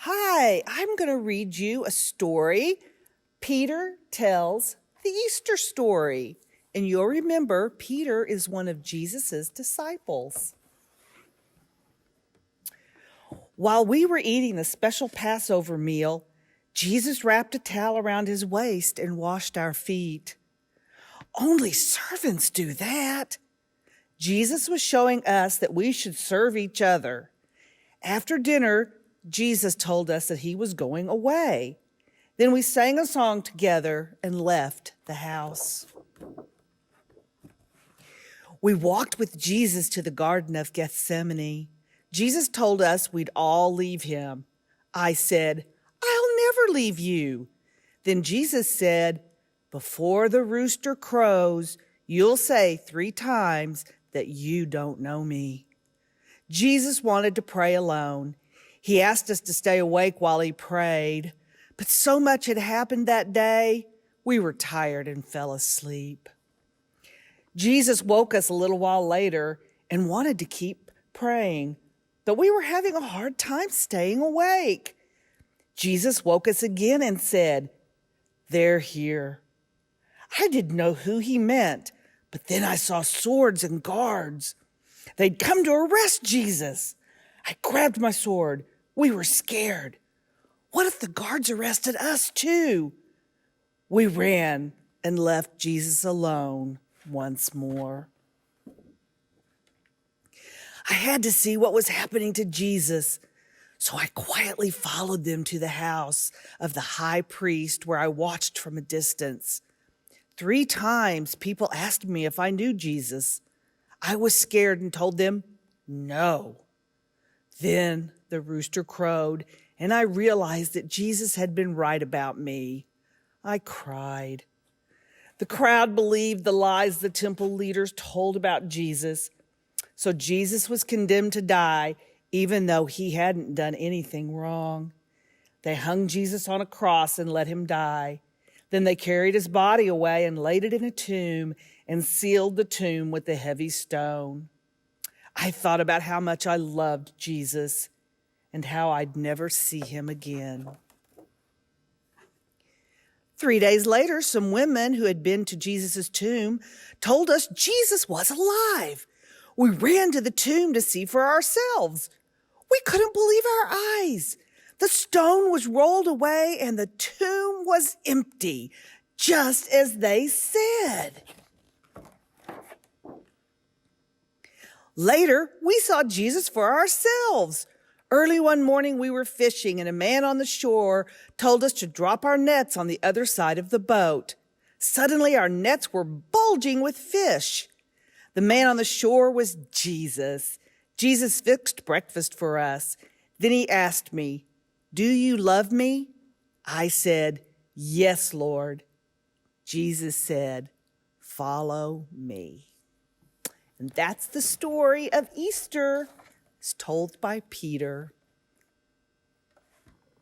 Hi, I'm going to read you a story. Peter tells the Easter story. And you'll remember Peter is one of Jesus's disciples. While we were eating the special Passover meal, Jesus wrapped a towel around his waist and washed our feet. Only servants do that. Jesus was showing us that we should serve each other. After dinner, Jesus told us that he was going away. Then we sang a song together and left the house. We walked with Jesus to the Garden of Gethsemane. Jesus told us we'd all leave him. I said, "I'll never leave you." Then Jesus said, "Before the rooster crows, you'll say 3 times that you don't know me." Jesus wanted to pray alone. He asked us to stay awake while he prayed, but so much had happened that day, we were tired and fell asleep. Jesus woke us a little while later and wanted to keep praying, but we were having a hard time staying awake. Jesus woke us again and said, "They're here." I didn't know who he meant, but then I saw swords and guards. They'd come to arrest Jesus. I grabbed my sword. We were scared. What if the guards arrested us too? We ran and left Jesus alone once more. I had to see what was happening to Jesus, so I quietly followed them to the house of the high priest where I watched from a distance. 3 times people asked me if I knew Jesus. I was scared and told them no. Then the rooster crowed, and I realized that Jesus had been right about me. I cried. The crowd believed the lies the temple leaders told about Jesus. So Jesus was condemned to die, even though he hadn't done anything wrong. They hung Jesus on a cross and let him die. Then they carried his body away and laid it in a tomb and sealed the tomb with a heavy stone. I thought about how much I loved Jesus and how I'd never see him again. 3 days later, some women who had been to Jesus' tomb told us Jesus was alive. We ran to the tomb to see for ourselves. We couldn't believe our eyes. The stone was rolled away and the tomb was empty, just as they said. Later, we saw Jesus for ourselves. Early one morning, we were fishing, and a man on the shore told us to drop our nets on the other side of the boat. Suddenly, our nets were bulging with fish. The man on the shore was Jesus. Jesus fixed breakfast for us. Then he asked me, "Do you love me?" I said, "Yes, Lord." Jesus said, "Follow me." And that's the story of Easter. It's told by Peter.